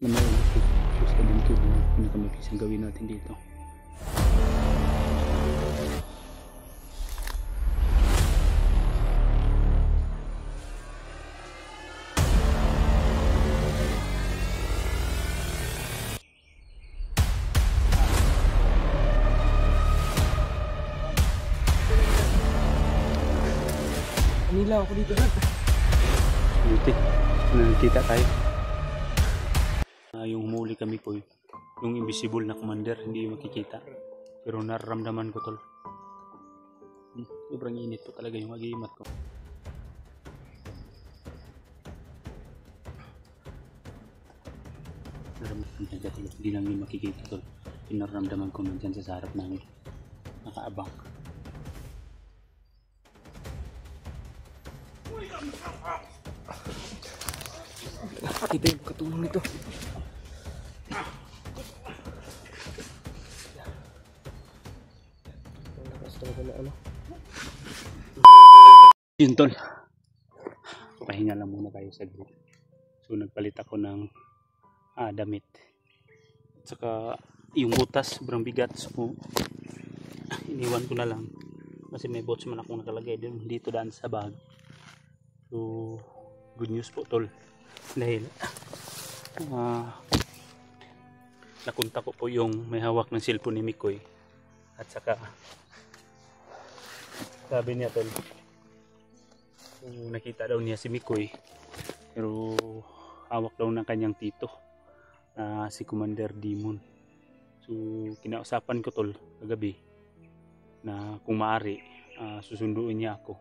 na may electric fuse ka din ito. Pinakamabilis ang gawin natin dito. Nila ako dito na. Buti, nakikita tayo. Yung humuli kami po, yung invisible na commander, hindi makikita. Pero nararamdaman ko tol. Sobrang init po talaga yung agimat ko. Nararamdaman ko tol, hindi lang yung makikita tol. Pinaramdaman ko nandyan sa harap namin. Nakaabang. Kita yung katulong nito. Ang lakas talaga na ano. Yun tol. Pahinga lang muna tayo sa group. So nagpalit ako ng damit. At saka yung butas sobrang bigat. So iniwan ko na lang. Kasi may bots man akong nakalagay dito daan sa bag. So good news po tol. Dahil nakunta ko po yung may hawak ng cellphone ni Mikoy. At saka sabi niya tol, nakita daw niya si Mikoy pero hawak daw ng kanyang tito si Commander Demon. So kinausapan ko tol kagabi na kung maaari susunduin niya ako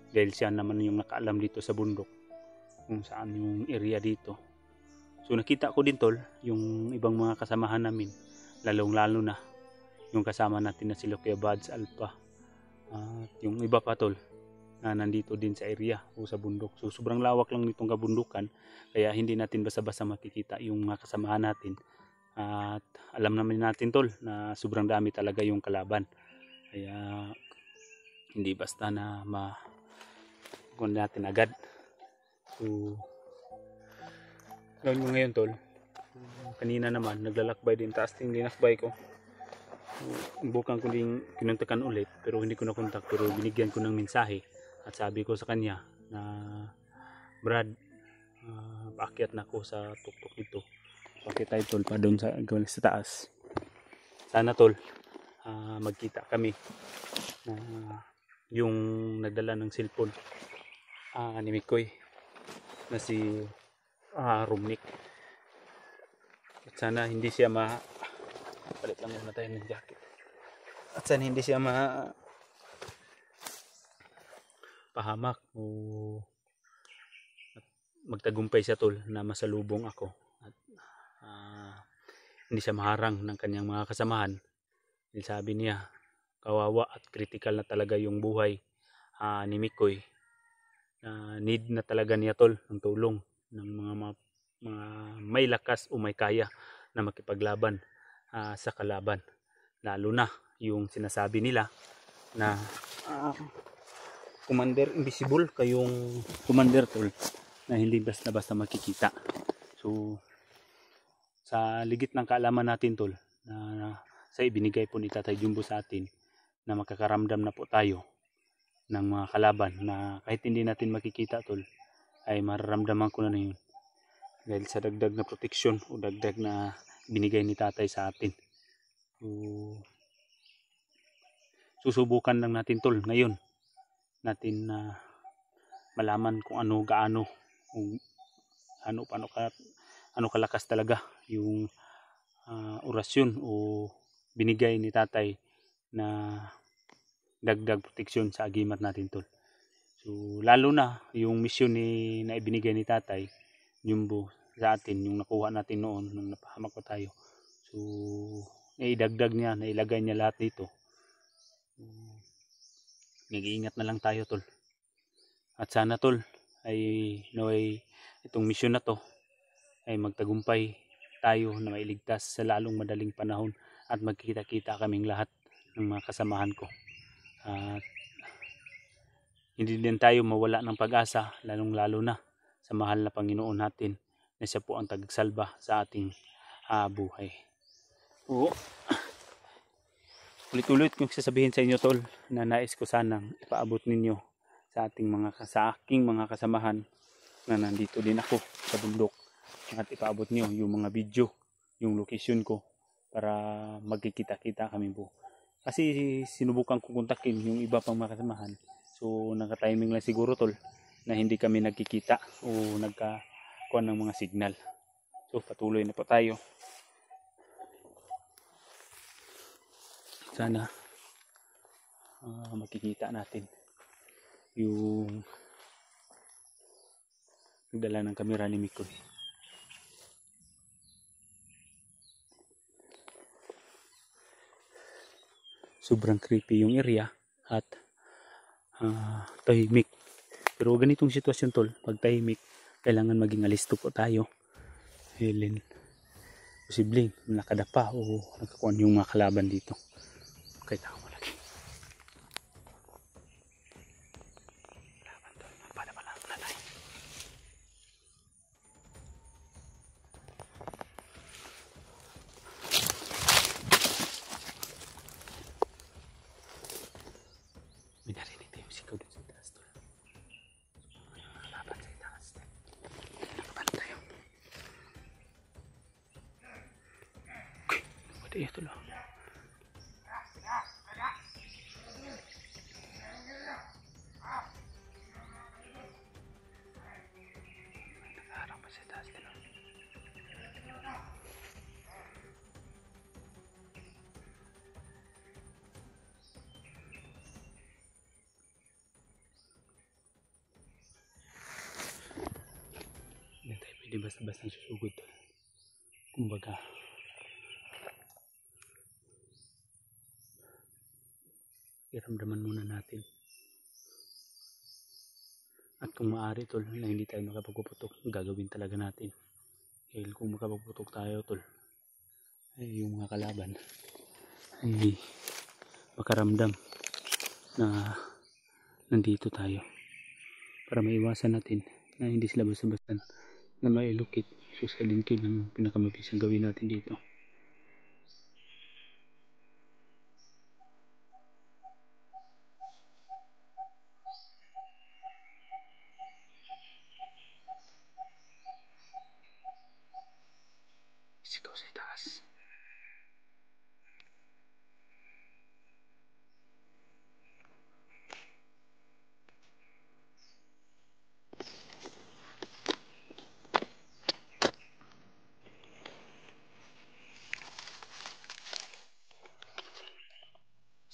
dahil siya naman yung nakaalam dito sa bundok kung saan yung area dito. So nakita ko din tol yung ibang mga kasamahan namin, lalong lalo na yung kasama natin na si Kuya Bads Alpha at yung iba pa tol na nandito din sa area o sa bundok. So sobrang lawak lang nitong kabundukan kaya hindi natin basta-basta makikita yung mga kasamahan natin. At alam naman natin tol na sobrang dami talaga yung kalaban. Kaya hindi basta na kung natin agad. So gawin mo ngayon tol. Kanina naman naglalakbay din, taas ting linakbay ko. Bukan ko din kinuntakan ulit pero hindi ko nakontak, pero binigyan ko ng mensahe at sabi ko sa kanya na Brad, paakyat na ako sa tuktok dito. Paakyat tayo tol pa doon sa taas. Sana tol magkita kami yung nagdala ng cellphone ni Mikoy na si Rumnik. At sana hindi siya palit lang muna tayo ng jacket. At sana hindi siya pahamak o magtagumpay siya tol na masalubong ako at hindi siya maharang ng kanyang mga kasamahan. Dahil sabi niya kawawa at critical na talaga yung buhay ni Mikoy. Need na talaga niya tol ng tulong ng mga may lakas o may kaya na makipaglaban sa kalaban, lalo na yung sinasabi nila na Commander Invisible kayong Commander tol na hindi basta-basta makikita. So sa ligit ng kaalaman natin tol na sa ibinigay po ni Tatay Jumbo sa atin na makakaramdam na po tayo ng mga kalaban na kahit hindi natin makikita tol ay mararamdaman ko na yun dahil sa dagdag na proteksyon o dagdag na binigay ni Tatay sa atin. So, susubukan lang natin tol ngayon natin na malaman kung gaano kalakas talaga yung orasyon o binigay ni Tatay na dagdag proteksyon sa agimat natin tol. So lalo na yung misyon na ibinigay ni Tatay Jumbo sa atin, yung nakuha natin noon nung napahamak pa tayo. So naidagdag niya, nailagay niya lahat dito. Nag-iingat na lang tayo tol. At sana tol ay itong misyon na to ay magtagumpay tayo na mailigtas sa lalong madaling panahon at magkita-kita kaming lahat ng mga kasamahan ko. At hindi din tayo mawala ng pag-asa, lalong lalo na sa mahal na Panginoon natin na siya po ang tagagsalba sa ating buhay. Oo. Ulit-ulit kong sasabihin sa inyo tol, na nais ko sanang ipaabot ninyo sa aking mga kasamahan na nandito din ako sa bundok, at ipaabot niyo yung mga video, yung location ko, para magkikita-kita kami po. Kasi sinubukan kong kontakin yung iba pang mga kasamahan, so naka-timing lang siguro tol na hindi kami nagkikita o nagkakuha ng mga signal. So patuloy na po tayo. Sana makikita natin yung nagdala ng kamera ni Mikoy. Sobrang creepy yung area at tahimik. Pero ganitong sitwasyon tol, pag tahimik, kailangan maging alisto po tayo. Helen, posibleng nakadapa o nakakuha yung mga kalaban dito. Okay, tao mo lagi. Kalaban tol, pada pala ang nanay. May narinig tayo sigaw dun sa taas tol. Kalaban sa itaas tol. Nakaban tayo. Okay, pwede ito lang. Nakaharang pa sa taas tol. Hindi tayo pwede basta-basta susugod tol. Kumbaga, iramdaman muna natin. At kung maaari tol, na hindi tayo makapagpuputok, gagawin talaga natin. Dahil kung makapagputok tayo tol, ay yung mga kalaban ay makaramdam na nandito tayo, para maiwasan natin na hindi sila basta-basta na mailukit. So silent kill ang pinakamabisang gawin natin dito. Sigaw sa itaas.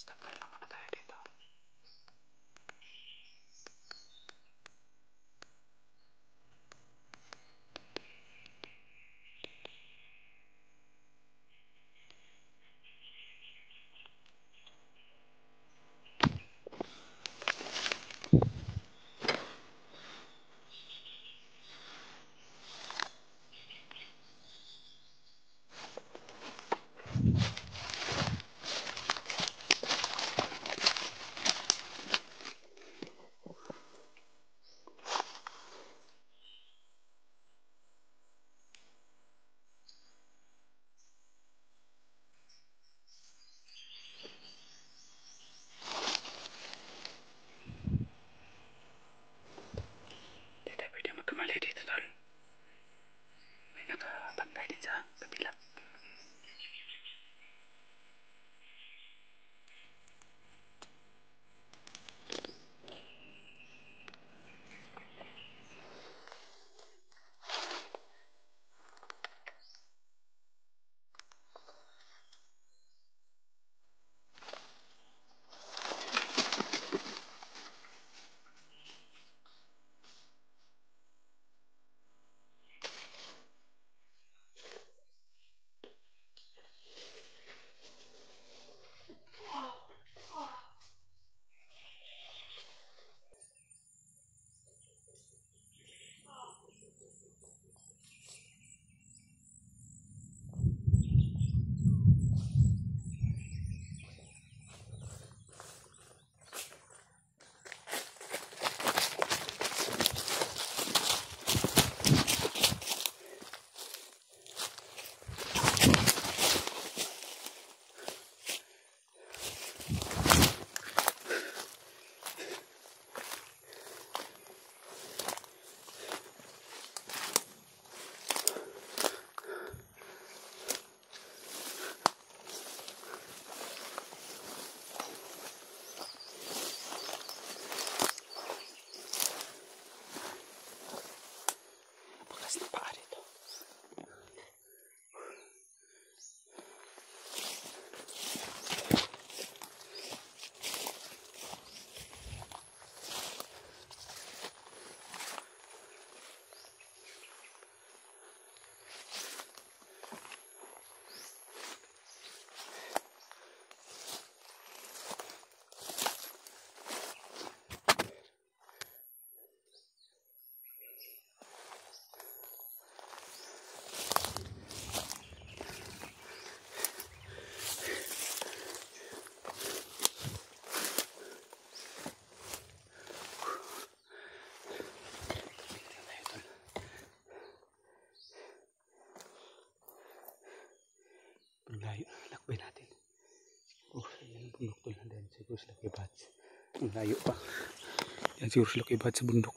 Stop na lang muna tayo dito. Hindi tayo pwede magkamali dito tol. May nakabantay din sa kabila. Ang layo. Lakbay natin. Oh, yan ang bundok tol. Yan siguro sila kay Bats. Ang layo pa. Yan siguro sila kay Bats sa bundok.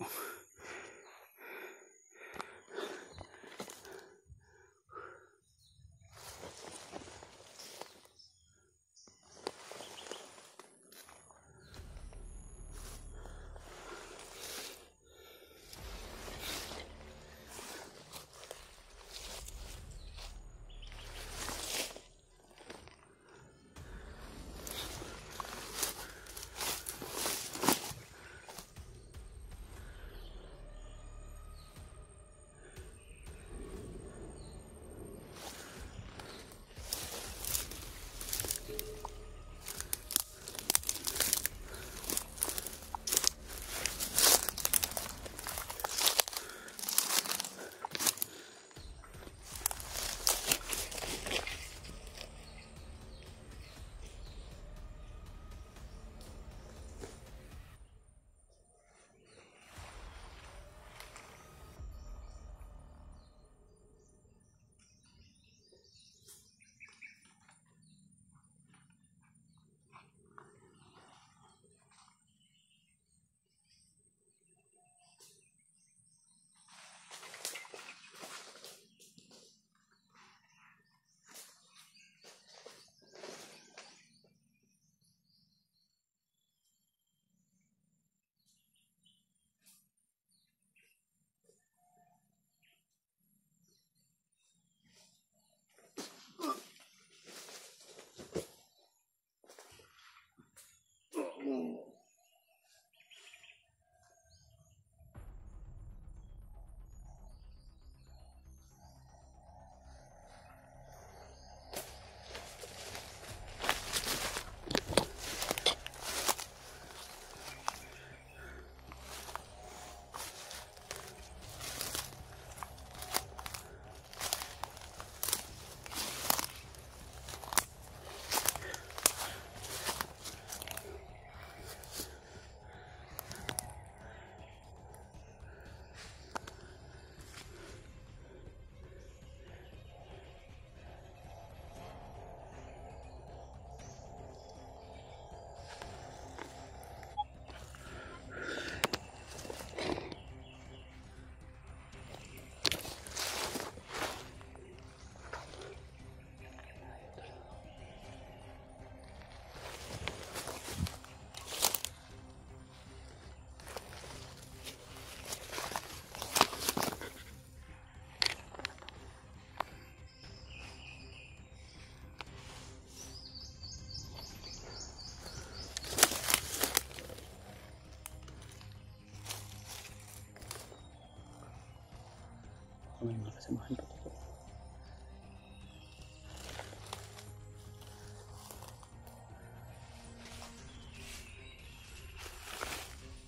May mga kasamahan pa ko.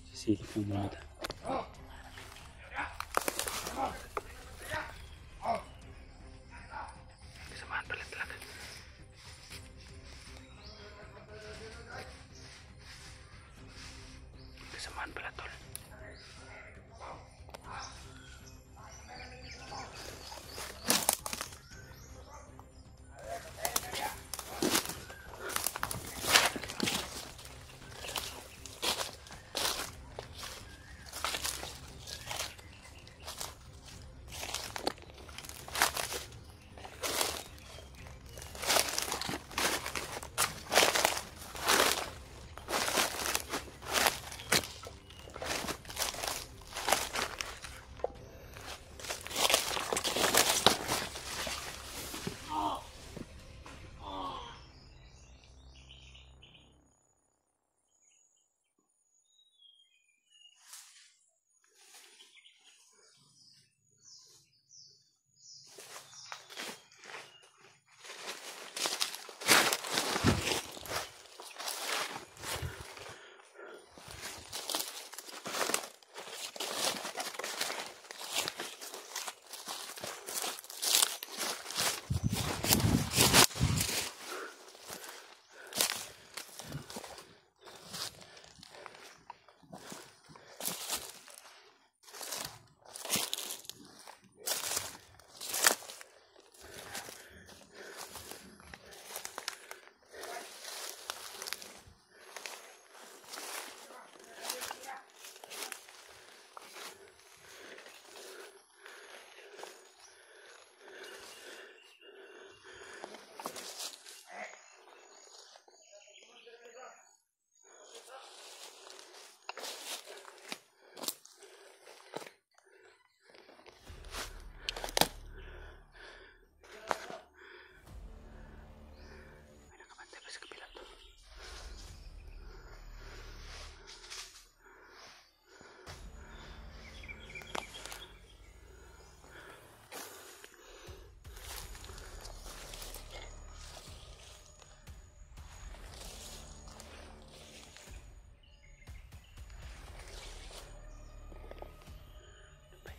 Sisilip ng mga mata. Kasamahan pala talaga. Kasamahan pala tol.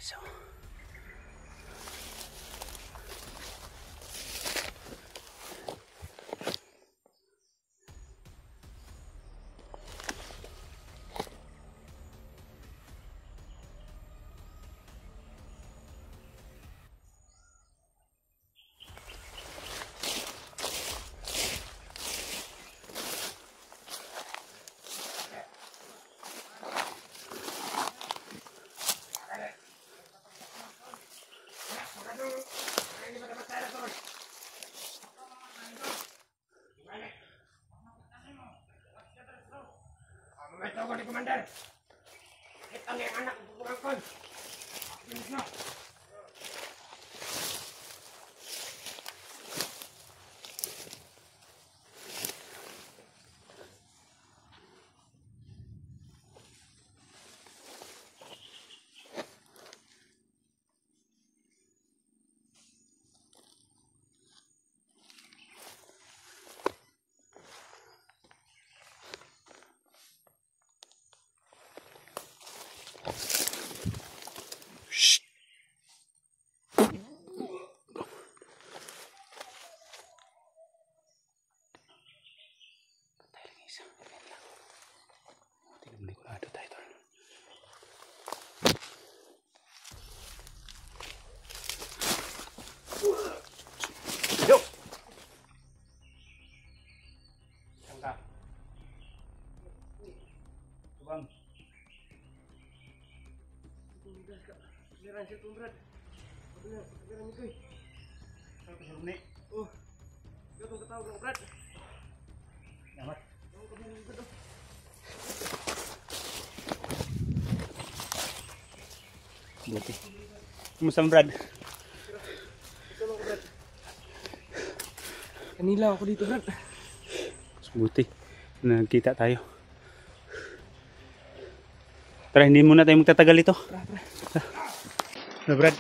guys. Oh. Ito ko ni Commander. Ito ang anak ko kurangkon. Bilis na. Bang. Meron siya kong brad. Meron niya koy. Saan ka sarap ni? Oh. Ito itong katawag ng brad. Salamat. Ako kami ng brad. Buti. Kumusta mo, Brad? Ito lang brad. Kanila ako dito brad. Buti. Nagkita tayo. Tara, hindi muna tayo magtatagal ito. Na, Brad.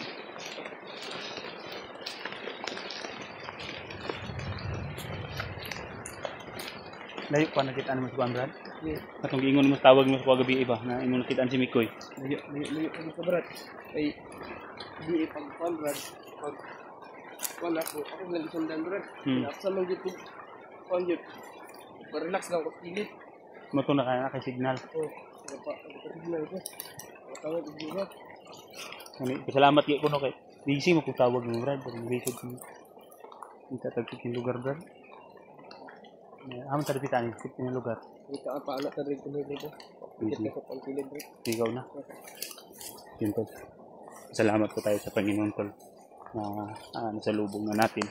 Layo pa nakita naman sa Brad. Yeah. Atong giingon mo tawag mo sa gabi iba na imo nakitaan si Mikoy. Layo ko dito brad. Ay, di ipagpan brad. Pag wala ko, ako nalisundan brad. Nakasa man dito. Konjut. Relax lang ko pilit. Mo to na kay signal. Oh, signal ko. Tawag ko dito. Salamat kay kuno kay busy mo kung tawag mo Brad, pero busy ko. Kita tagkit yung lugar Brad. Aman sa repitan yung lugar. Kita apa anak tadi dito. Kita ko pang pilit brad. Ikaw na. Yun tol. Salamat po tayo sa Panginoon tol na nasalubong na natin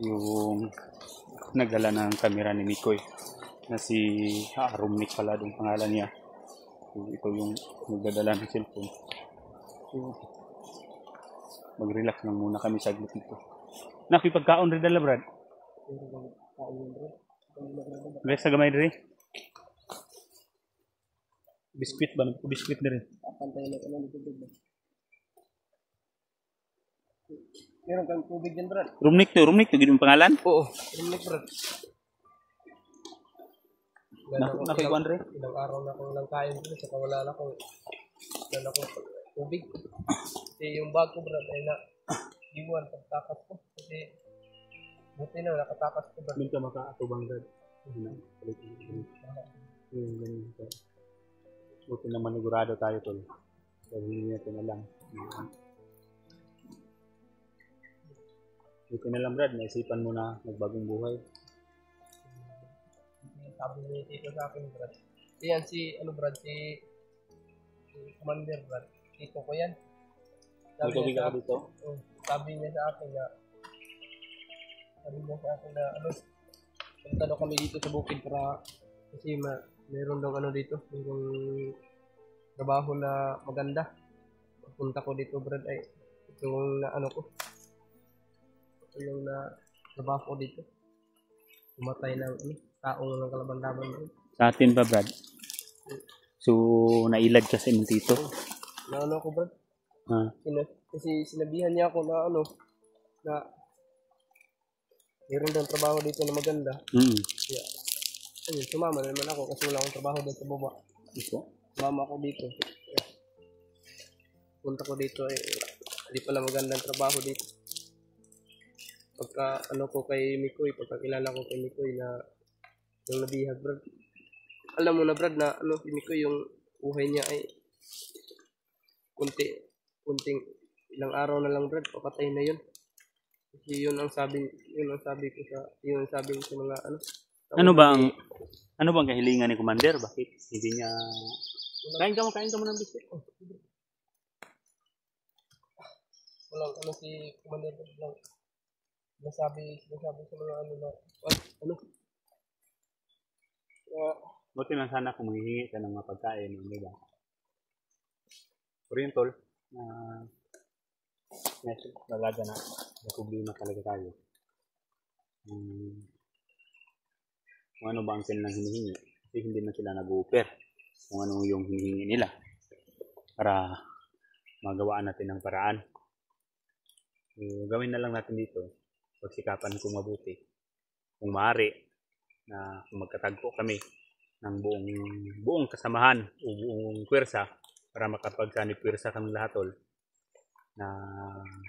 yung nagdala ng kamera ni Mikoy na si Rumnik pala yung pangalan niya. Ito yung nagdadala ng cellphone. So, mag-relax lang muna kami saglit dito. Nakipagkaon rin dala Brad. Relax sa gamay rin. Biskuit ba? Biskuit na rin. Pantay na lang dito brad. Meron kang tubig dyan brad. Rumnik to yung pangalan? Oo, Rumnik brad. Nakikuan rin? Ilang araw na akong lang kain dito sa wala na akong tubig. Kasi yung bag ko brad ay na iwan pagtakas ko. Kasi buti na nakatakas ko brad. Hindi ka makaatubang Brad. Buti na manigurado tayo tol. Dahil hindi natin alam. Buti na lang Brad, naisipan mo na magbagong buhay. Sabi ni Tito sa akin brad. Yan si brad, si Commander brad. Tito ko yan. Sabi ka dito? Sabi niya sa akin na punta daw kami dito sa bukid para kasi meron daw dito yung trabaho na maganda. Pagpunta ko dito brad ay yung yung na trabaho ko dito. Tumatay ng taong ng kalaban-laban brad. Sa atin ba Brad? So, nailad ka sa imong tito? Na ko brad? Kasi sinabihan niya ako na na meron daw trabaho dito na maganda. Kaya, ayun, sumama na naman ako kasi wala akong trabaho doon sa baba. Ito? Sumama ako dito. punta ko dito ay hindi pala magandang trabaho dito. Pagka ano ko kay Mikoy, pagkakilala ko kay Mikoy na yung nabihag, Brad. Alam mo na, Brad, na ano, si Mikoy yung buhay niya ay kunting ilang araw na lang, Brad, papatay na yun. Kasi yun ang sabi ko sa mga ano. Ano bang kahilingan ni Commander? Bakit hindi niya... Kain ka mo ng biscuit. Walang ano si Commander lang. Nasabi sa mga ano na, ano? Buti lang sana kung manghihingi ka ng mga pagkain, di ba? Pero yun, tol, talaga na may problema talaga tayo. Kung ano ba ang kanilang hinihingi, kasi hindi man sila nag-offer kung ano yung hinihingi nila para magawaan natin ng paraan. Gawin na lang natin dito, pagsikapan kung mabuti, kung maaari, na kung magkatagpo kami ng buong kasamahan o buong pwersa para makapagsanib pwersa kami lahat, tol, na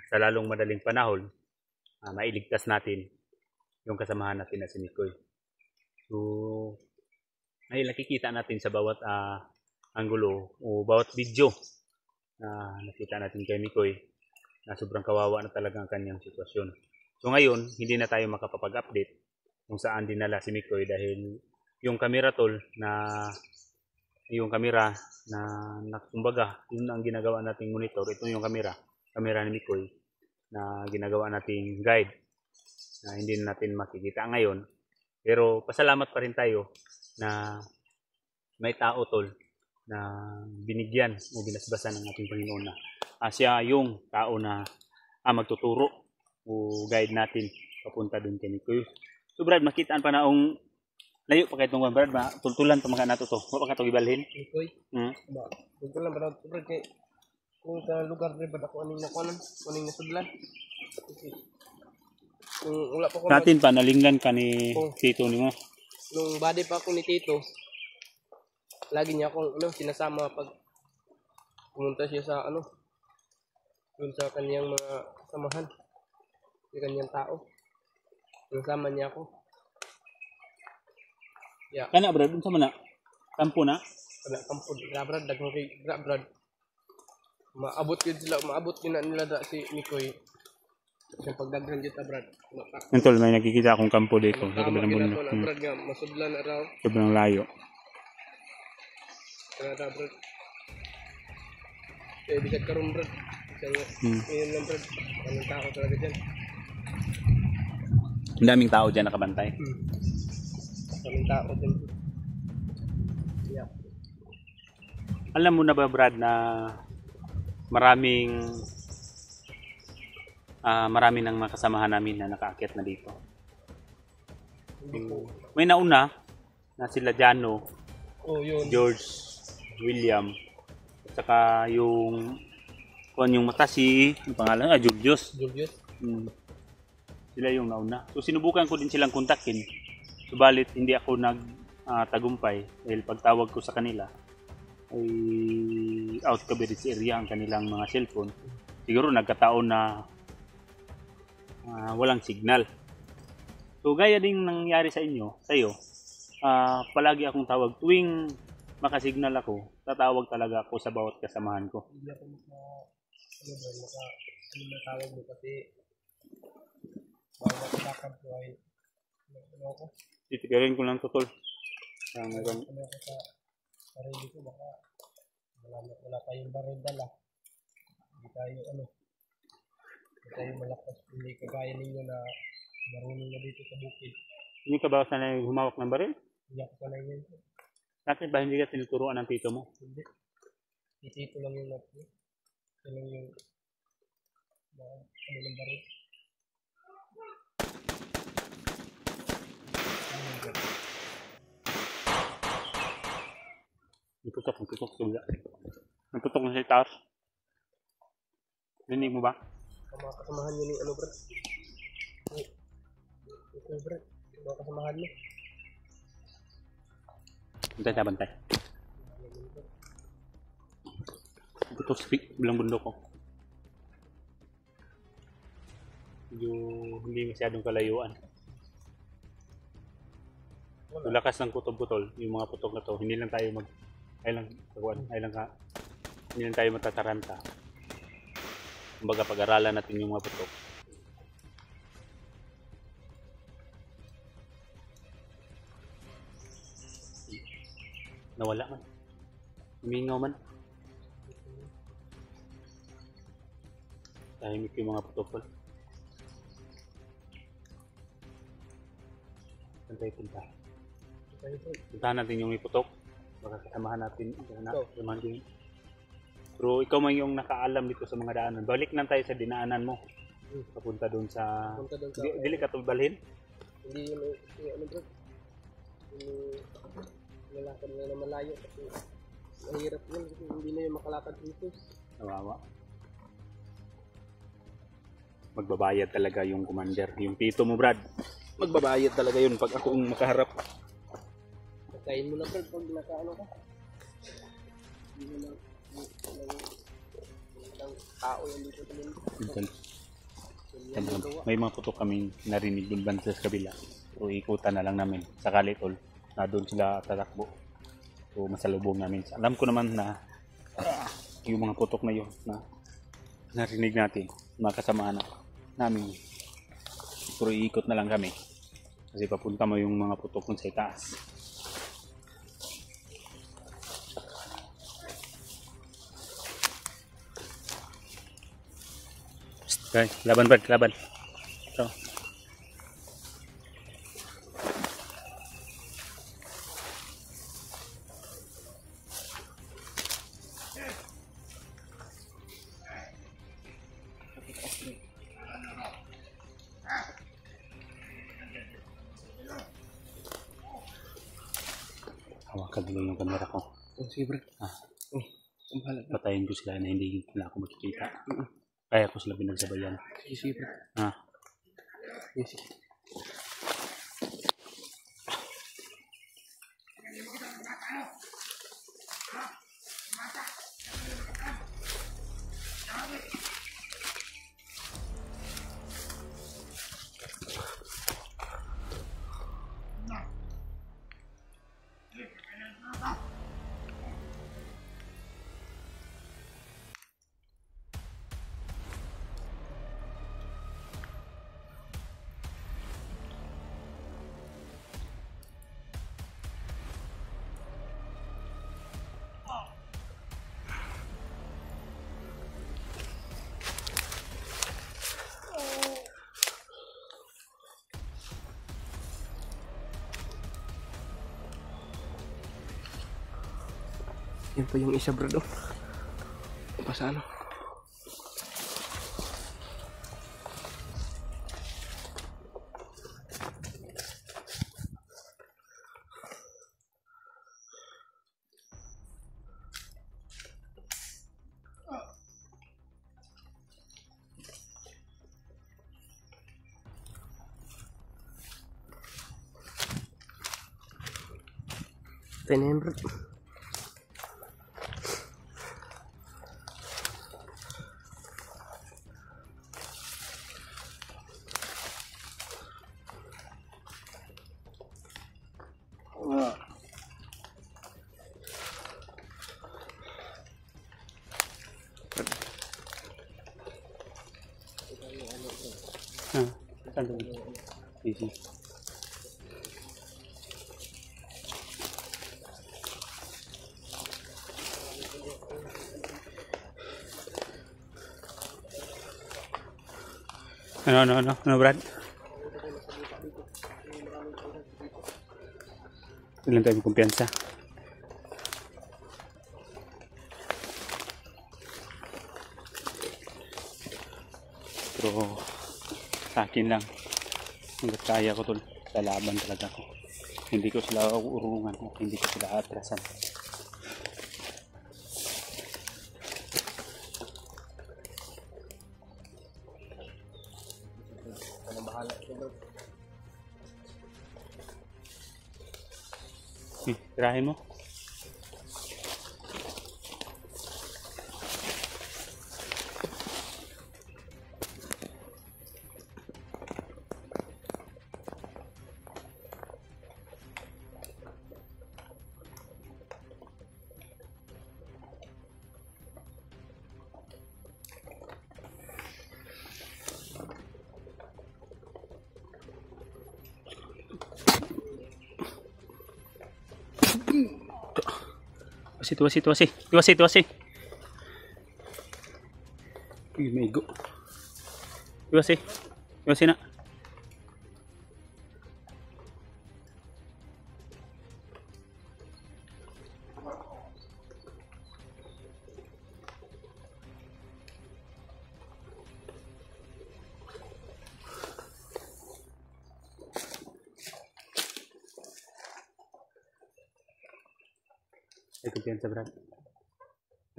sa lalong madaling panahon mailigtas natin yung kasamahan natin na si Mikoy. So, ay nakikita natin sa bawat anggulo o bawat video na nakita natin kay Mikoy na sobrang kawawa na talaga ang kanyang sitwasyon. So ngayon, hindi na tayo makapag-update kung saan dinala si Mikoy dahil yung camera, tol, na kumbaga, yun ang ginagawa nating monitor. Ito yung camera ni Mikoy na ginagawa nating guide na hindi natin makikita ngayon. Pero pasalamat pa rin tayo na may tao, tol, na binigyan o binasbasan ng ating Panginoon na siya yung tao na magtuturo o guide natin papunta dun kay Mikoy. So Brad, makitaan pa na ang layo pa kayo itong Brad, tultulan pa mga nato to. Wala pa ka ito ibalhin? Mikoy? Tultulan pa na ito, Brad, kay kung sa lugar rin ba ako aning nasudlan. Kung wala pa ko natin pa nalinggan ka ni Tito ni mo. Nung body pa ako ni Tito, lagi niya akong sinasama pag pumunta siya sa dun sa kaniyang mga samahan, sa kaniyang tao. Sinasama niya ako. Yeah. Kana Brad, unsa man na? Kampo na? Wala kampo, Brad, daghang kay Brad. Maabot yun na nila si Mikoy. Sa pagdaghan dito, Brad. Tol, may nakikita akong kampo dito. Sa kabilang bundok. Brad, nga, masudlan na raw. sobrang layo. Kaya Brad. Kaya bisag karon, Brad. Ngayon lang, Brad. Anong tao talaga dyan. Ang daming tao dyan nakabantay. Anong tao dyan. Yeah. Alam mo na ba, Brad, na marami ng mga kasamahan namin na nakaakyat na dito. May nauna na sila Jano, George, William, at saka yung mata yung pangalan, Julius. Sila yung nauna. So sinubukan ko din silang kontakin. Subalit hindi ako nagtagumpay dahil pagtawag ko sa kanila ay out coverage area ang kanilang mga cellphone. Siguro nagkataon na walang signal. So gaya din nangyari sa iyo, palagi akong tawag tuwing makasignal ako, tatawag talaga ako sa bawat kasamahan ko. Hindi ako matawag mo kasi bawat lakad ko ay ako. Titigarin ko lang to, tol. Ako sa sarili ko, baka wala tayong baril dala. Hindi tayo malakas, hindi kagaya ninyo na marunong na dito sa bukid. Hindi ka ba sanay humawak ng baril? Hindi ako sanay yun. Bakit ba hindi ka tinuturuan ng tito mo? Hindi. Si Tito lang yung natin. Ito lang yung ng baril. Nagtutok. Nagtutok na sa taas. Rinig mo ba? Mga kasamahan nyo ni Brad. Brad. Mga kasamahan nyo. Bantay. Ito bilang bundok ko. Medyo hindi masyadong kalayuan. Yung lakas ng kutob-putol, yung mga putok na to, hindi lang tayo hindi lang tayo matataranta. Kumbaga pag-aralan natin yung mga putok. Nawala man. Humingaw man. Tahimik yung mga putok. Saan tayo punta? Puntahan natin yung iputok. Baka kasamahan natin. Pero ikaw man yung nakaalam dito sa mga daanan. Balik na tayo sa dinaanan mo. Papunta doon sa... Dili ka tulbalhin? Hindi yun, ano bro? Nalakad na malayo kasi mahirap yun kasi hindi na yung makalakad dito. Nawawa. Magbabayad talaga yung commander. Yung tito mo, Brad. Magbabayad talaga yun pag ako ang makaharap. Pagkain mo na, Brad, pag nakaano ka. Hindi mo lang tao yan dito sa mundo. May mga putok kaming narinig dun banda sa kabila. So ikutan na lang namin. Sakali tol, na doon sila tatakbo. So masalubong namin. Alam ko naman na yung mga putok na yun na narinig natin, mga kasamaan namin. Pero iikot na lang kami. Kasi papunta mo yung mga putok sa itaas. Okay, laban Brad, laban. So. Hawakan dulu yung kamera ko. Oh, sige Brad. Patayin ko sila na hindi na ako makikita. Kaya ko sila pinagsabayan. Sige Brad. Sige. Yan pa yung isa Brad. Pa sa ano? Tenen Brad. Saan doon? Easy. Ano, Brad? Ilan tayo kumpiyansa? Pero sa akin lang, hanggat kaya ko tol, lalaban talaga ako. Hindi ko sila urungan at hindi ko sila atrasan. Tirahin mo. Tuwasi. Uy, maigo. Tuwasi na. Ito yan sa Brad.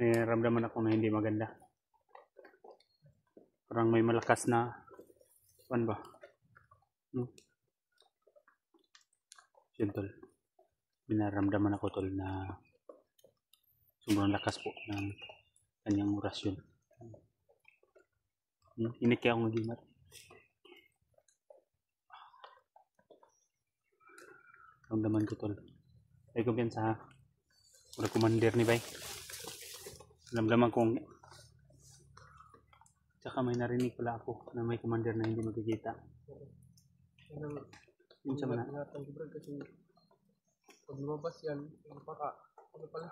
May ramdaman ako na hindi maganda. Parang may malakas na ano ba? Yun tol. Binaramdaman ako tol na sobrang lakas po ng kanyang orasyon. Init kaya akong nagimat. Ramdaman ko tol. Ay kumpiyansa ha. Udah commander nih bay. Ramdaman kong tsaka may narinig pala ako na may commander na hindi makikita. Yun sa mana. Kasi pag lumabas yan, baka ano pala.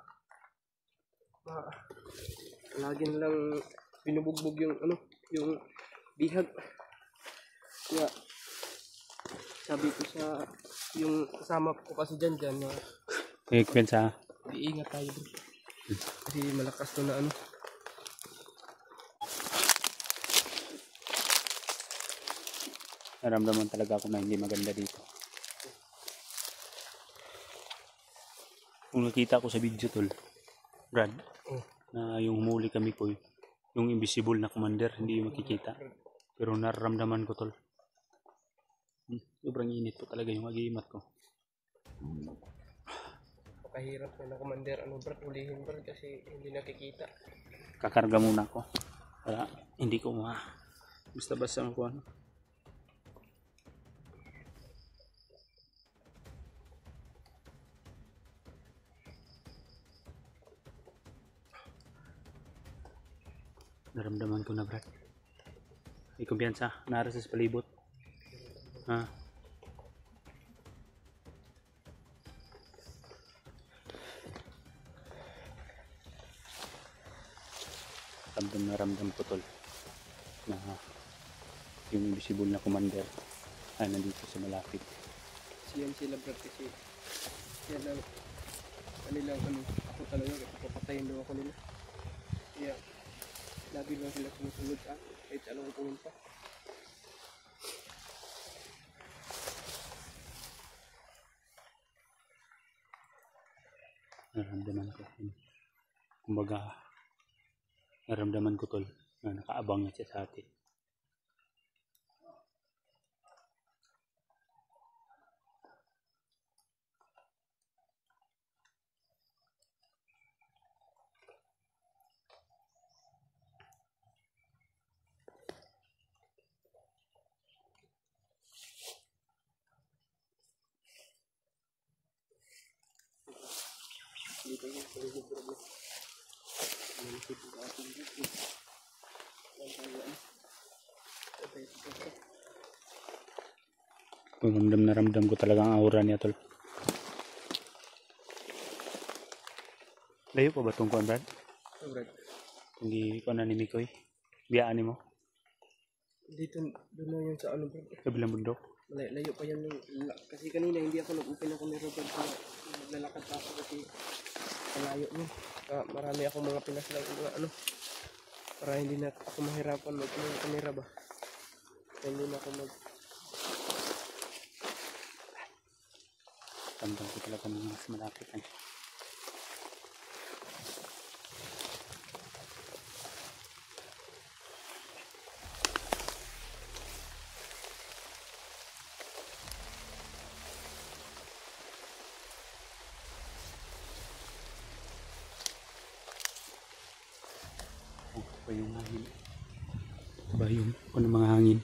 Lagi lang binubugbog yung ano, yung bihag. Kaya sabi ko sa yung kasama ko kasi dyan na Kumpiyansa. iingat tayo bro. Kasi malakas to na ano. Naramdaman talaga ako na hindi maganda dito. Kung nakita ko sa video tol, Brad, na yung humuli kami ko, yung invisible na commander, hindi yung makikita. Pero nararamdaman ko tol. Sobrang init po talaga yung agimat ko. Pakahirap na commander ano bro, ulihin bro kasi hindi nakikita. Kakarga muna ako para hindi ko basta-basta makuha. Naramdaman ko na Brad. May kumpiyansa, nara sa palibot. Ramdam ko tol na yung invisible na commander ay nandito sa malapit. Siyan sila bro kasi yan lang kanilang ano, ako talaga papatayin daw ako nila. Kaya lagi lang sila sumusunod sa akin kahit alam ko pumunta. Naramdaman ko. Kumbaga naramdaman ko tol na nakaabang na siya sa atin. Dito yung paligid bro. Malikit yung ating dito. Ramdam ko talaga ang aura niya tol. Layo pa ba itong kuwan Brad? Hindi ko na ni Mikoy. Biyaan mo? Dito, doon na yung sa ano bro. Kabilang bundok? Layo pa yan kasi kanina hindi ako nag-open ako ng robot kaya naglalakad pa ako kasi malayo mo. Marami akong mga pinaslang mga ano para hindi na ako mahirapan mag kamera ba. Hindi na ako Ramdam ko talaga mga mas malapit ay. Pa yung hangin. Ba yung ano mga hangin?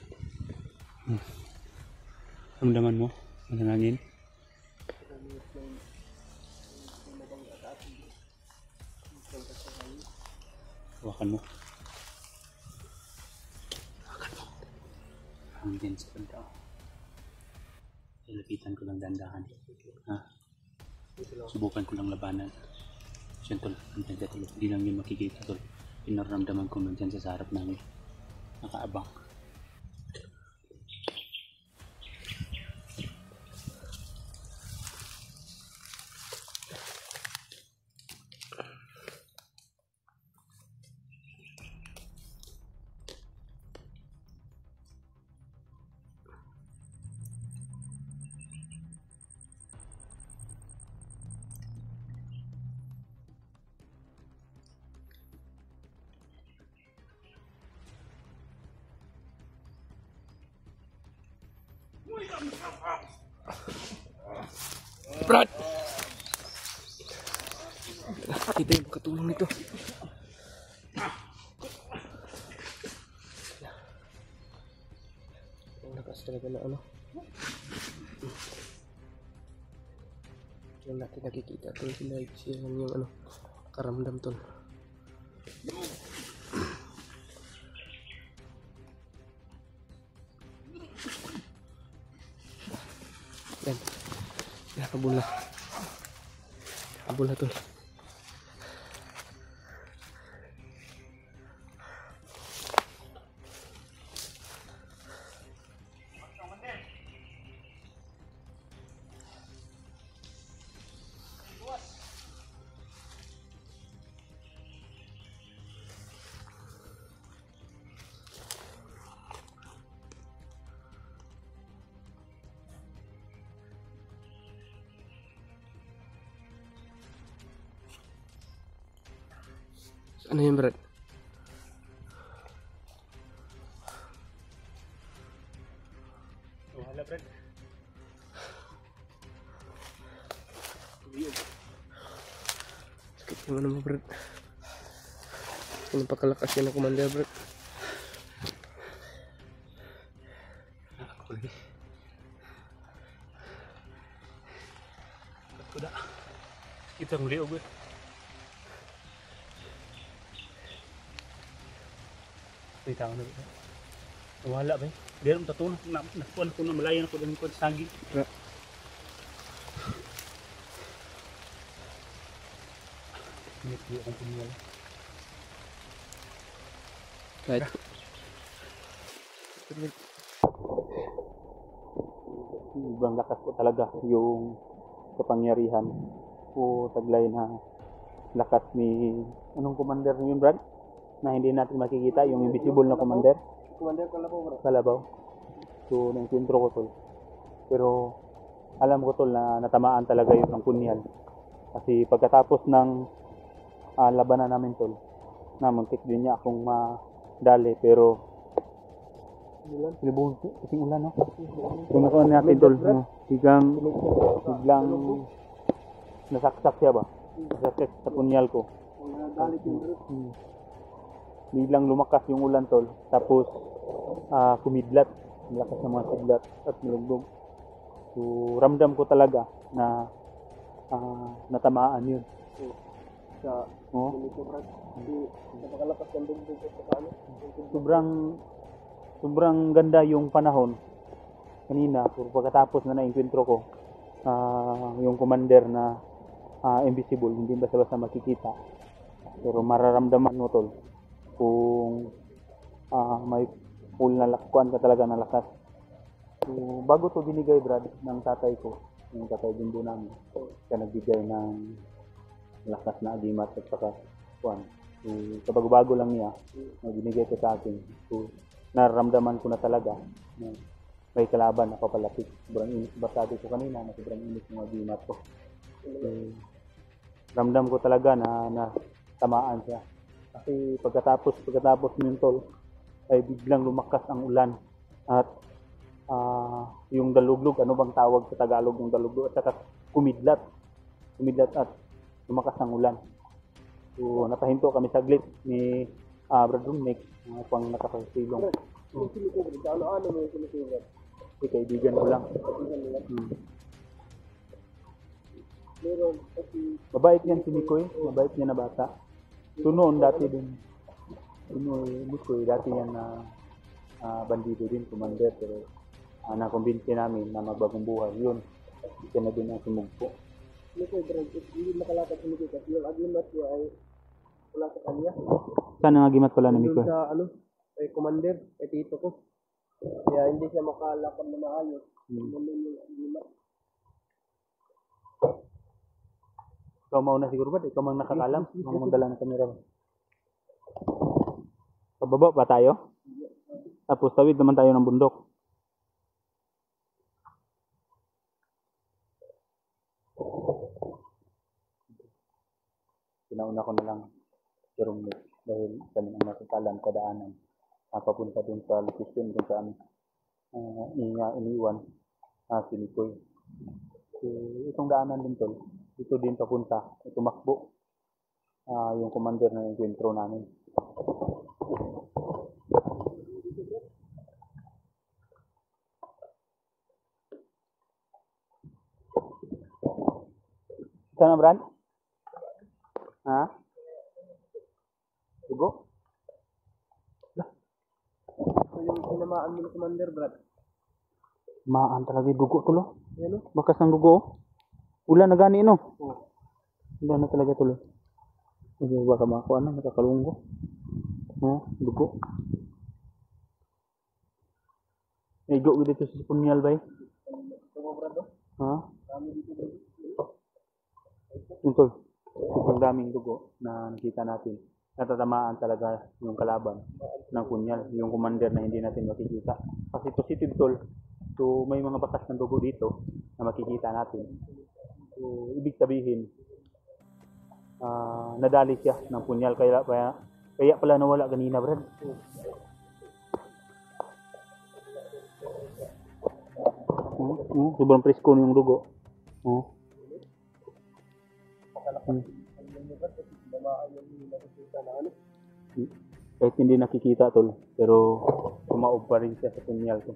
Ramdaman mo? Ang hangin? Hawakan mo. Hangin sa banda. Ilapitan ko lang dandahan. Subukan ko lang labanan. Yun tol, nandiyan siya tol. Hindi lang yun makikita tol. Pinaramdaman ko nandiyan sa harap namin. Nakaabang. Brad! Kita yung katulong nito. Ang lakas talaga na ano. Yan natin nakikita tol, sila yung ano, karamdam tol. Yan. Nakabula. Nakabula tol. Ano yun, Brad? Wala Brad. Sakit yung ano mo, Brad. Ano pakalakas yan ang commander, Brad? Nakakulay. Kuda. Kita ang liog eh. Wait ako na. Wala ba eh? Diyan ang tatunan. Nakuhan ko na malayan ako din ko sa saging. Hindi akong punyal. Kahit. Ibang lakas ko talaga yung kapangyarihan o taglay na lakas ni anong commander yun Brad? Na hindi natin makikita yung invisible na commander. Commander Kalabaw, Brad. Kalabaw. So na-intro ko tol. Pero alam ko tol na natamaan talaga yun ng punyal. Kasi pagkatapos ng labanan namin tol, na muntik din niya akong madali pero Silibong kasing ulan no. Kung nakuha natin tol, biglang nasaksak siya ba? Nasaksak sa punyal ko. Biglang lumakas yung ulan tol, tapos kumidlat, malakas ng mga sidlat at nilugdog. So ramdam ko talaga na natamaan yun. Sa napakalakas ng dugdug sa paano? Sobrang ganda yung panahon kanina. Pagkatapos na na-encuentro ko yung commander na invisible, hindi basta-basta makikita. Pero mararamdaman mo tol kung may full na lakkuan ka talaga na lakas. So, bago to binigay Brad ng tatay ko, yung tatay Jumbo namin, siya nagbigay ng lakas na agimat at saka kuan. So, kabago-bago lang niya, binigay ko sa akin. So, nararamdaman ko na talaga na may kalaban na papalapit. Sobrang init, basado ko kanina na sobrang init ng agimat ko. So, ramdam ko talaga na tamaan siya. Kasi pagkatapos ng tol, ay biglang lumakas ang ulan. At yung daluglog, ano bang tawag sa Tagalog ng daluglog? At saka kumidlat at lumakas ang ulan. So napahinto kami saglit ni Brad Rumnik, pang nakapasilong. Ano mo yung sinusulat? Kasi kaibigan ko lang. Meron kasi Mabait yan si Mikoy, mabait niya na bata. So noon dati din, Mikoy, dati yan na bandido din, commander, pero nakumbinsi namin na magbagong buhay. Yun, siya na din ang sumugpo. Mikoy, Brad, hindi makalakad si Mikoy kasi yung agimat niya ay wala sa kanya. Saan ang agimat pala ni Doon Mikoy? sa ano, kay commander, kay tito ko. Kaya hindi siya makalakad na maayos. Doon yung agimat. Ikaw mauna siguro ba? Ikaw mang nakakalam? Mga magdala ng kamera ba? Pababa ba tayo? Tapos tawid naman tayo ng bundok. Pinauna ko na lang pero dahil kami ang nakakalam sa daanan. Papunta dun sa location kung saan iniwan si Mikoy. So, itong daanan din tol. Ito din papunta. Tumakbo yung commander na encuentro namin. Saan na, Brad? Ha? Dugo? So yung tinamaan mo ng commander, Brad. Maan talaga yung dugo tulo. Yan o. Bakas ng dugo. Ulan na gani no? Oh. Ulan na talaga tulo. Hindi baka makuha na, nakakalunggo. Dugo. Igo dito sa punyal ba eh? Ito mo, Brad, oh. Ha? Kami dito, Brad. Yung tol. Sobrang daming dugo na nakita natin. Natatamaan talaga yung kalaban ng punyal. Yung commander na hindi natin makikita. Kasi positive tol. So may mga bakas ng dugo dito na makikita natin. So ibig sabihin, nadali siya ng punyal. Kaya pala nawala kanina, Brad. Sobrang presko yung dugo. Kahit hindi nakikita tol, pero tumaob pa rin siya sa punyal ko.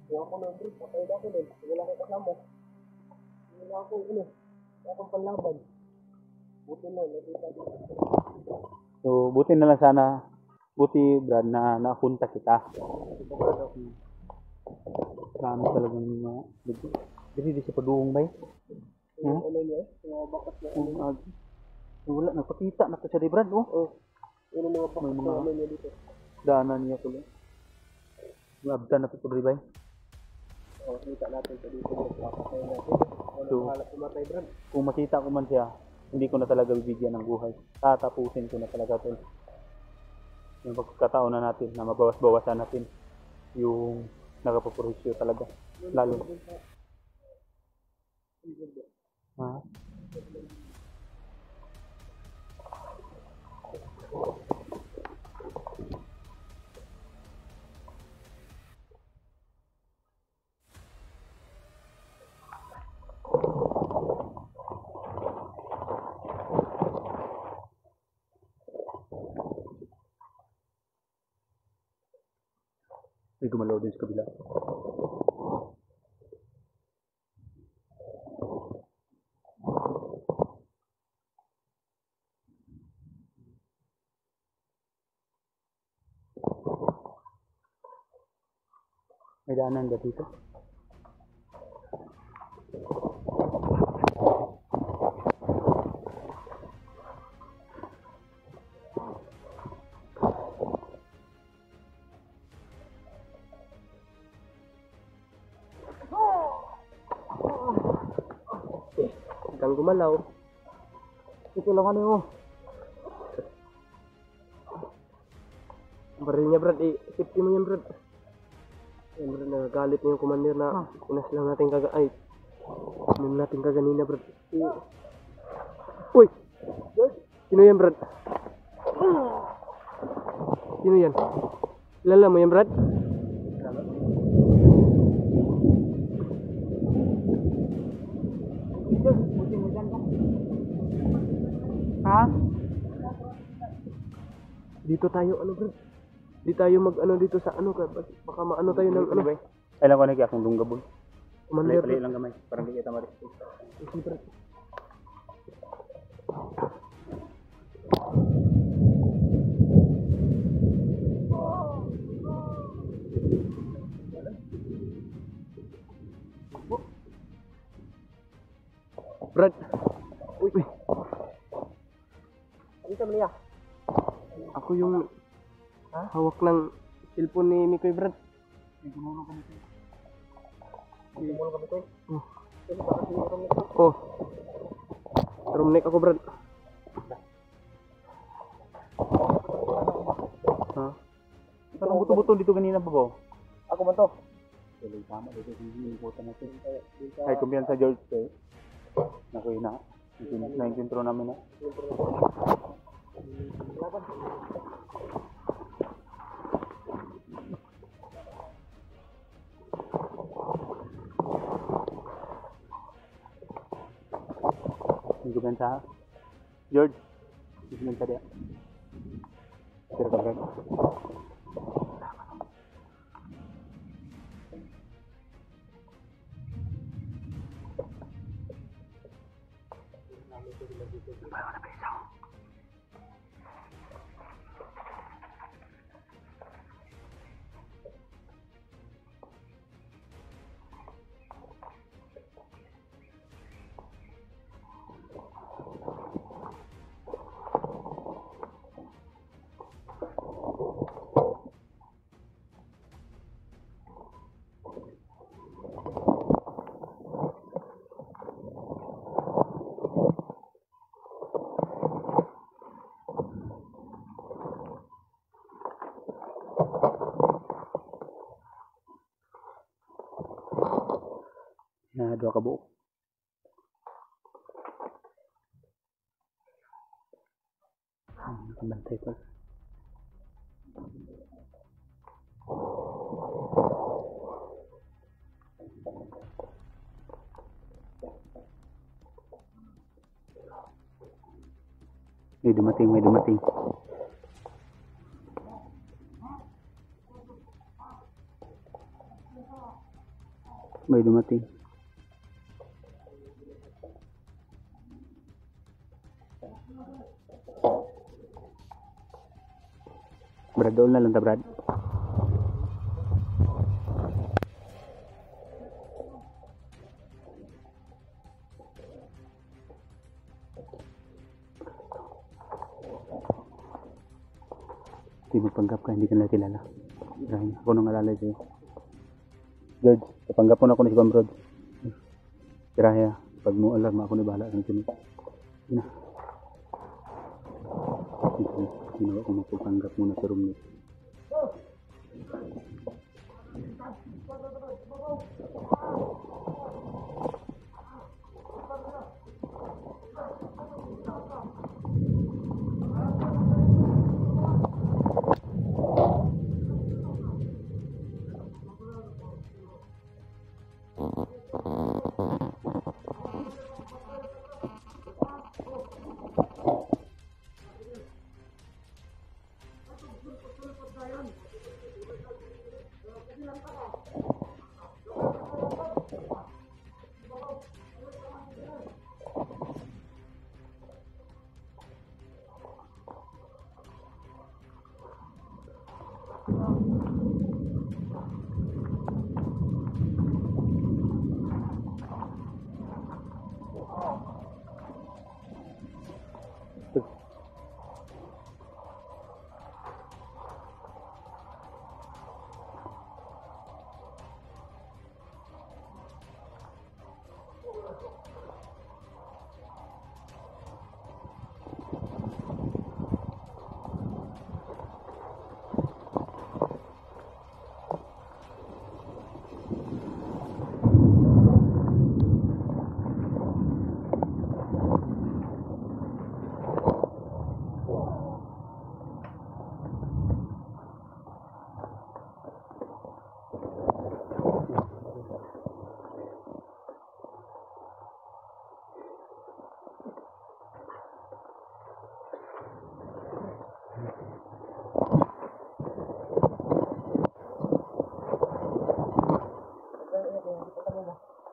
Kung ako na, Brad, patay na ako nun. Wala akong kasama. Wala akong wala akong panlaban. Buti na, nakita ko. So buti na lang sana, Brad, na napunta kita. Marami talagang mga dugo. Dili di sa paduong ba eh? Ano niya, mga bakas na Wala, nagpakita na to siya di Brad, oh. Ano mga bakas na ano niya dito. Daanan niya tuloy. Abdan na to di ba eh? Kita natin sa dito. Papakay natin. So, Halap pumatay, Brad. kung makita ko man siya, hindi ko na talaga bibigyan ng buhay. Tatapusin ko na talaga to. Yung pagkataon na natin na mabawas-bawasan natin yung nakapapurisyo talaga. Lalo. Ha? May gumalaw din sa kabila. May daanan ba dito? Kang gumalaw. Ito lang ano mo. Ang baril niya, Brad. Safety mo yan, Brad. Yan, Brad. Nagagalit na yung commander na inas lang natin ay, inom natin kaganina, Brad. Uy! Sino yan, Brad? Sino yan? Kilala mo yan, Brad? Ha? Dito tayo, Brad? Di tayo dito sa baka maano tayo ng Ay lang ko na kaya akong dunggabon. commander. Pali lang gamay. Parang di kita maris. Sige, Brad. Brad. Uy. Ano sa niya? Ako yung hawak ng cellphone ni Mikoy, Brad. Tumulong kami ko. Tumulong kami ko? Oh. Rumnek ako, Brad. Ha? Parang buto-buto dito kanina pa ba? Ako ba to? Tuloy tama dito yung iniputan natin. Ay, kumpiyansa George kayo. Nakuha na. Na-intro namin na. Yung kumpiyansa. George. Yung kumpiyansa dia. Pero kabrad. Na dua ka buo. Nakabantay ko. May dumating, may dumating. May dumating. Brad, doon na lang ta, Brad. Hindi magpanggap ka, hindi ka nila kilala. Dahil ako nang alalay sa'yo. George, kapanggap mo na ako ni si Bamrod. Kiraya, pag mo alarm ako ni bahala ng sunod. Yun na. Ginawa ko magpapanggap muna sa room niya.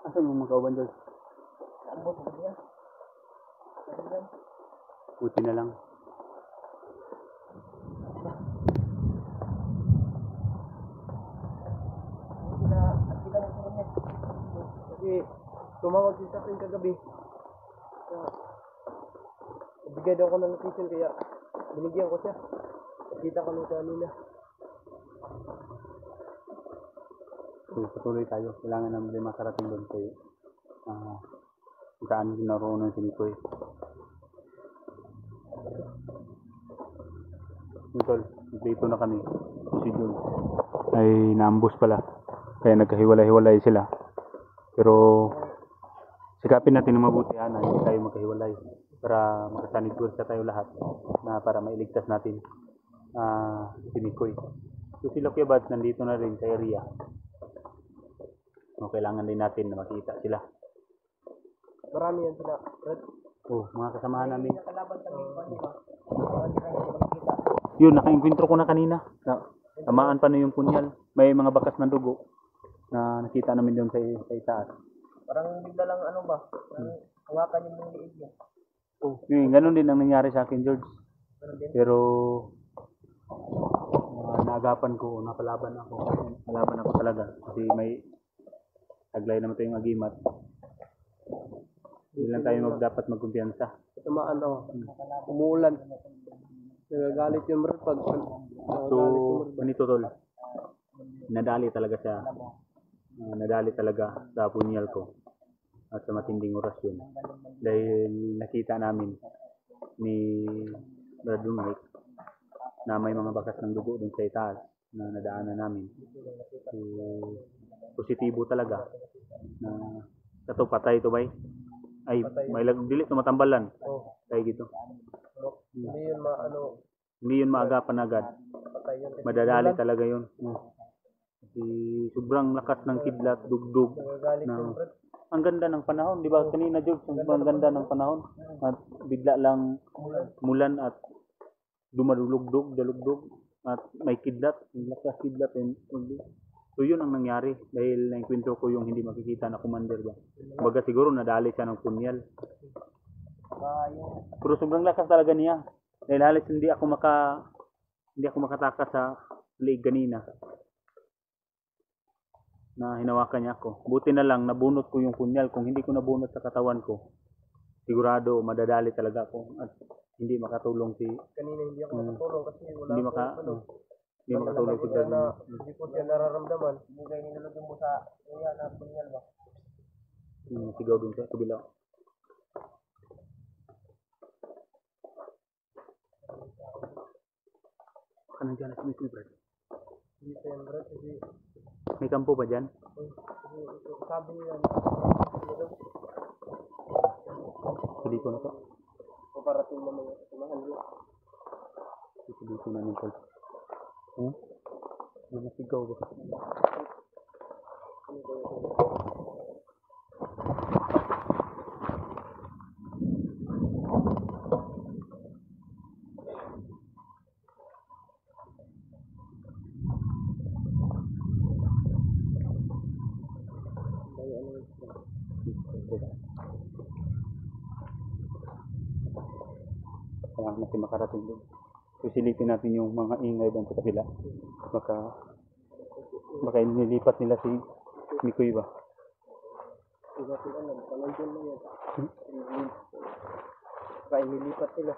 Asan mo mga kauban, George? Buti na lang. Kasi tumawag siya sa akin kagabi. Nabigay daw ko ng location kaya binigyan ko siya. Nakita kami kanina. So, patuloy tayo. Kailangan namin din makarating doon kay kung saan naroon si Mikoy. Tol, dito na kami. Si Jun ay naambus pala. Kaya nagkahiwalay-hiwalay sila. Pero sikapin natin na mabuti na hindi tayo magkahiwalay para makasanid sa tayo lahat na para mailigtas natin si Mikoy. So sila Kuya Bads nandito na rin sa area. So, kailangan din natin na makita sila. Marami yan sila, Brad. Mga kasamahan namin. Nakalaban sa Yun, naka-enkwentro ko na kanina. Tamaan pa na yung punyal. May mga bakas ng dugo na nakita namin doon sa itaas. Parang bigla lang ano ba? Hawakan yung mga liig niya. Yun, ganun din ang nangyari sa akin, George. Pero naagapan ko, napalaban ako. Nalaban ako talaga. Kasi may taglay naman tayong agimat. Hindi lang tayo dapat magkumpiyansa. Tamaan umuulan. Nagagalit yung Brad pag So, ganito tol. Nadali talaga siya. Nadali talaga sa punyal ko. At sa matinding orasyon. Dahil nakita namin ni Brad Dominic na may mga bakas ng dugo dun sa itaas na nadaanan namin. So, positibo talaga na ito patay ito ba? Ay, may dili tumatambalan. Kaya gito. Hindi yun maagapan agad. Madadali talaga yun. Kasi sobrang lakas ng kidlat, dugdug. Ang ganda ng panahon, di ba? Kanina George, ang ganda ng panahon. At bigla lang mulan at dumadulugdog, dalugdog. At may kidlat, lakas kidlat. So yun ang nangyari dahil nainkwentro ko yung hindi makikita na commander ba. Baga siguro nadali siya ng punyal. Pero sobrang lakas talaga niya. Dahil halos hindi ako makatakas sa liig kanina. Na hinawakan niya ako. Buti na lang nabunot ko yung punyal. Kung hindi ko nabunot sa katawan ko, sigurado madadali talaga ako at hindi makatulong si kanina hindi ako makatulong kasi wala hindi makatulong si Brad. Hindi ko siya nararamdaman. Hindi kayo nilulugin mo sa area na punyal ba? Sigaw dun sa kabila. Baka nandiyan na si Mikoy, Brad. Hindi pa yan, Brad. Kasi may kampo ba dyan? sabi niya Dito na to. paparating naman yung kasamahan niya. Dito na nito. Nasigaw ba? Kailangan natin makarating doon. Susilipin natin yung mga ingay doon sa kabila. Baka nilipat nila si Mikoy ba? Iba sila lang. Panandun na yan. Baka nilipat sila.